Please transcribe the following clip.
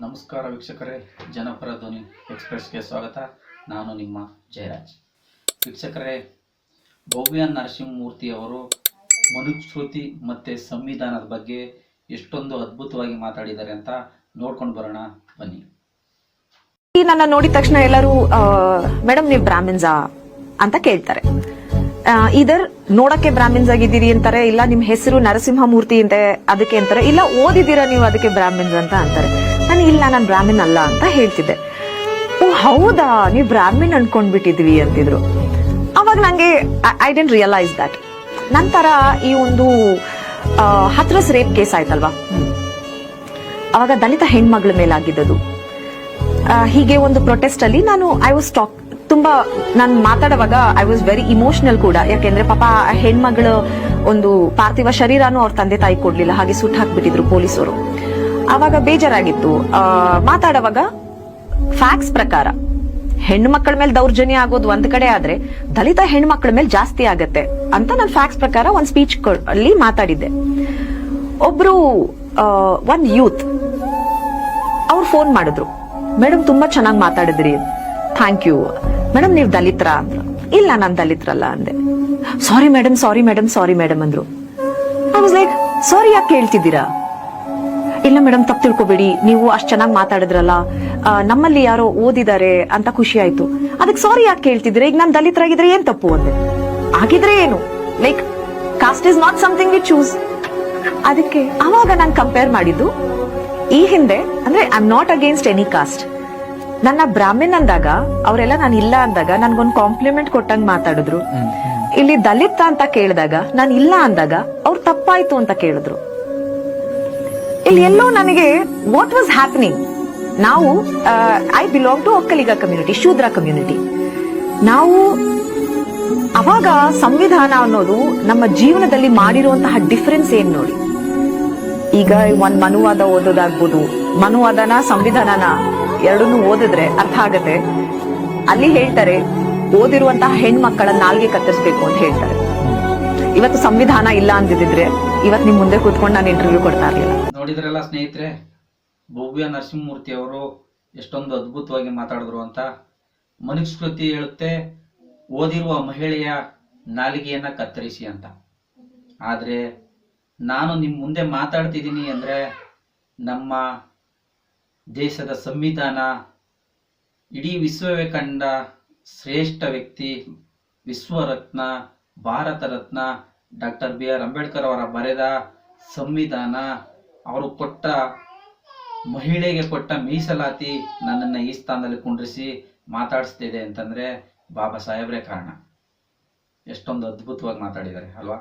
ನಮಸ್ಕಾರ ವೀಕ್ಷಕರೇ, ಜನಪರ ಧ್ವನಿ ಎಕ್ಸ್‌ಪ್ರೆಸ್‌ಗೆ ಸ್ವಾಗತ. ನಾನು ನಿಮ್ಮ ಜಯರಾಜ್. ವೀಕ್ಷಕರೇ, ಭವ್ಯ ನರಸಿಂಹಮೂರ್ತಿ ಅವರು ಮನುಸ್ಮೃತಿ ಮತ್ತು ಸಂವಿಧಾನದ ಬಗ್ಗೆ ಎಷ್ಟೊಂದು ಅದ್ಭುತವಾಗಿ ಮಾತಾಡಿದ್ದಾರೆ ಅಂತ ನೋಡ್ಕೊಂಡು ಬರೋಣ ಬನ್ನಿ. ನನ್ನ ನೋಡಿದ ತಕ್ಷಣ ಎಲ್ಲರೂ ಮೇಡಮ್ ನೀವು ಬ್ರಾಹ್ಮಿನ್ಸಾ ಅಂತ ಕೇಳ್ತಾರೆ. ಇದರ್ ನೋಡಕ್ಕೆ ಬ್ರಾಹ್ಮಿನ್ಸ್ ಆಗಿದ್ದೀರಿ ಅಂತಾರೆ, ಇಲ್ಲ ನಿಮ್ ಹೆಸರು ನರಸಿಂಹಮೂರ್ತಿ ಅಂತ ಅದಕ್ಕೆ ಅಂತಾರೆ, ಇಲ್ಲ ಓದಿದ್ದೀರಾ ನೀವು ಅದಕ್ಕೆ ಬ್ರಾಹ್ಮಿನ್ಸ್ ಅಂತ ಅಂತಾರೆ. ನಾನು ಬ್ರಾಹ್ಮಿನ್ ಅಲ್ಲ ಅಂತ ಹೇಳ್ತಿದ್ದೆ. ಓ ಹೌದಾ, ನೀವು ಬ್ರಾಹ್ಮಿನ್ ಅನ್ಕೊಂಡ್ಬಿಟ್ಟಿದ್ವಿ ಅಂತಿದ್ರು. ಅವಾಗ ನಂಗೆ ಐ ಡೆಂಟ್ ರಿಯಲೈಸ್ ದಟ್. ನಂತರ ಈ ಒಂದು ಹತ್ರಸ್ ರೇಪ್ ಕೇಸ್ ಆಯ್ತಲ್ವಾ, ಅವಾಗ ದಲಿತ ಹೆಣ್ಮಗಳ ಮೇಲಾಗಿದ್ದದು. ಹೀಗೆ ಒಂದು ಪ್ರೊಟೆಸ್ಟ್ ಅಲ್ಲಿ ನಾನು ನಾನು ಮಾತಾಡುವಾಗ ಐ ವಾಸ್ ವೆರಿ ಇಮೋಷನಲ್ ಕೂಡ. ಯಾಕೆಂದ್ರೆ ಪಾಪ ಆ ಹೆಣ್ಮಗಳ ಒಂದು ಪಾರ್ಥಿವ ಶರೀರನೂ ಅವ್ರ ತಂದೆ ತಾಯಿ ಕೊಡ್ಲಿಲ್ಲ, ಹಾಗೆ ಸುಟ್ಟು ಹಾಕ್ಬಿಟ್ಟಿದ್ರು ಪೊಲೀಸರು. ಆವಾಗ ಬೇಜಾರಾಗಿತ್ತು. ಮಾತಾಡುವಾಗ ಫ್ಯಾಕ್ಟ್ಸ್ ಪ್ರಕಾರ ಹೆಣ್ಣು ಮಕ್ಕಳ ಮೇಲೆ ದೌರ್ಜನ್ಯ ಆಗೋದು ಒಂದ್ ಕಡೆ ಆದ್ರೆ ದಲಿತ ಹೆಣ್ಮಕ್ಳ ಮೇಲೆ ಜಾಸ್ತಿ ಆಗತ್ತೆ ಅಂತ ನಾನು ಫ್ಯಾಕ್ಟ್ಸ್ ಪ್ರಕಾರ ಒಂದ್ ಸ್ಪೀಚ್ ಅಲ್ಲಿ ಮಾತಾಡಿದ್ದೆ. ಒಬ್ರು ಒಂದ್ ಯೂತ್ ಅವ್ರು ಫೋನ್ ಮಾಡಿದ್ರು, ಮೇಡಮ್ ತುಂಬಾ ಚೆನ್ನಾಗಿ ಮಾತಾಡಿದ್ರಿ, ಥ್ಯಾಂಕ್ ಯು. ಮೇಡಮ್ ನೀವು ದಲಿತರ ಅಂದ್ರು. ಇಲ್ಲ ನಾನ್ ದಲಿತರಲ್ಲ ಅಂದೆ. ಸಾರಿ ಮೇಡಮ್ ಅಂದ್ರು. ಐ ವಾಸ್ ಲೈಕ್, ಸಾರಿ ಯಾಕೆ ಹೇಳ್ತಿದ್ದೀರಾ? ಇಲ್ಲ ಮೇಡಮ್ ತಪ್ಪು ತಿಳ್ಕೊಬೇಡಿ, ನೀವು ಅಷ್ಟ್ ಚೆನ್ನಾಗಿ ಮಾತಾಡಿದ್ರಲ್ಲ, ನಮ್ಮಲ್ಲಿ ಯಾರೋ ಓದಿದ್ದಾರೆ ಅಂತ ಖುಷಿ ಆಯ್ತು, ಅದಕ್ಕೆ ಸಾರಿ ಯಾಕೆ ಕೇಳ್ತಿದ್ರೆ? ಈಗ ನಾನ್ ದಲಿತರಾಗಿದ್ರೆ ಏನ್ ತಪ್ಪು ಅಂದೆ. ಆಗಿದ್ರೆ ಏನು, like cost is not something V choose. ಅದಕ್ಕೆ ಅವಾಗ ನಾನು ಕಂಪೇರ್ ಮಾಡಿದ್ದು ಈ ಹಿಂದೆ, ಅಂದ್ರೆ I am not against any cost. ನನ್ನ ಬ್ರಾಹ್ಮಿನ್ ಅಂದಾಗ ಅವರೆಲ್ಲ ನಾನು ಇಲ್ಲ ಅಂದಾಗ ನನ್ಗೊಂದು ಕಾಂಪ್ಲಿಮೆಂಟ್ ಕೊಟ್ಟಂಗ್ ಮಾತಾಡಿದ್ರು. ಇಲ್ಲಿ ದಲಿತ ಅಂತ ಕೇಳಿದಾಗ ನಾನು ಇಲ್ಲ ಅಂದಾಗ ಅವ್ರು ತಪ್ಪಾಯ್ತು ಅಂತ ಕೇಳಿದ್ರು. ಇಲ್ಲಿ ಎಲ್ಲೋ ನನಗೆ ವಾಟ್ ವಾಸ್ ಹ್ಯಾಪನಿಂಗ್, ನಾವು I belong to Okkaliga community, Shudra community. ನಾವು ಅವಾಗ ಸಂವಿಧಾನ ಅನ್ನೋದು ನಮ್ಮ ಜೀವನದಲ್ಲಿ ಮಾಡಿರುವಂತಹ ಡಿಫರೆನ್ಸ್ ಏನ್ ನೋಡಿ. ಈಗ ಒಂದ್ ಮನುವಾದ ಓದೋದಾಗ್ಬೋದು, ಮನುವಾದನ ಸಂವಿಧಾನನ ಎರಡನ್ನೂ ಓದಿದ್ರೆ ಅರ್ಥ ಆಗತ್ತೆ. ಅಲ್ಲಿ ಹೇಳ್ತಾರೆ ಓದಿರುವಂತಹ ಹೆಣ್ಮಕ್ಕಳ ನಾಲ್ಗೆ ಕತ್ತರಿಸಬೇಕು ಅಂತ ಹೇಳ್ತಾರೆ. ಇವತ್ತು ಸಂವಿಧಾನ ಇಲ್ಲ ಅಂದಿದ್ರೆ ಇವತ್ತು ನಿಮ್ ಮುಂದೆ ಕೂತ್ಕೊಂಡು ನಾನು ಇಂಟರ್ವ್ಯೂ ಕೊಡ್ತಾ ಇರ್ಲಿಲ್ಲ. ನೋಡಿದ್ರಲ್ಲ ಸ್ನೇಹಿತರೆ, ಭವ್ಯ ನರಸಿಂಹಮೂರ್ತಿ ಅವರು ಎಷ್ಟೊಂದು ಅದ್ಭುತವಾಗಿ ಮಾತಾಡಿದ್ರು ಅಂತ. ಮನುಸ್ಮೃತಿ ಹೇಳುತ್ತೆ ಓದಿರುವ ಮಹಿಳೆಯ ನಾಲಿಗೆಯನ್ನ ಕತ್ತರಿಸಿ ಅಂತ. ಆದ್ರೆ ನಾನು ನಿಮ್ ಮುಂದೆ ಮಾತಾಡ್ತಿದ್ದೀನಿ ಅಂದ್ರೆ ನಮ್ಮ ದೇಶದ ಸಂವಿಧಾನ, ಇಡೀ ವಿಶ್ವವೇ ಕಂಡ ಶ್ರೇಷ್ಠ ವ್ಯಕ್ತಿ, ವಿಶ್ವರತ್ನ, ಭಾರತ ರತ್ನ ಡಾಕ್ಟರ್ BR ಅಂಬೇಡ್ಕರ್ ಅವರ ಬರೆದ ಸಂವಿಧಾನ, ಅವರು ಕೊಟ್ಟ ಮಹಿಳೆಗೆ ಕೊಟ್ಟ ಮೀಸಲಾತಿ ನನ್ನನ್ನು ಈ ಸ್ಥಾನದಲ್ಲಿ ಕುಂಡ್ರಿಸಿ ಮಾತಾಡಿಸ್ತಿದೆ ಅಂತಂದ್ರೆ ಬಾಬಾ ಸಾಹೇಬ್ರೇ ಕಾರಣ. ಎಷ್ಟೊಂದು ಅದ್ಭುತವಾಗಿ ಮಾತಾಡಿದ್ದಾರೆ ಅಲ್ವಾ?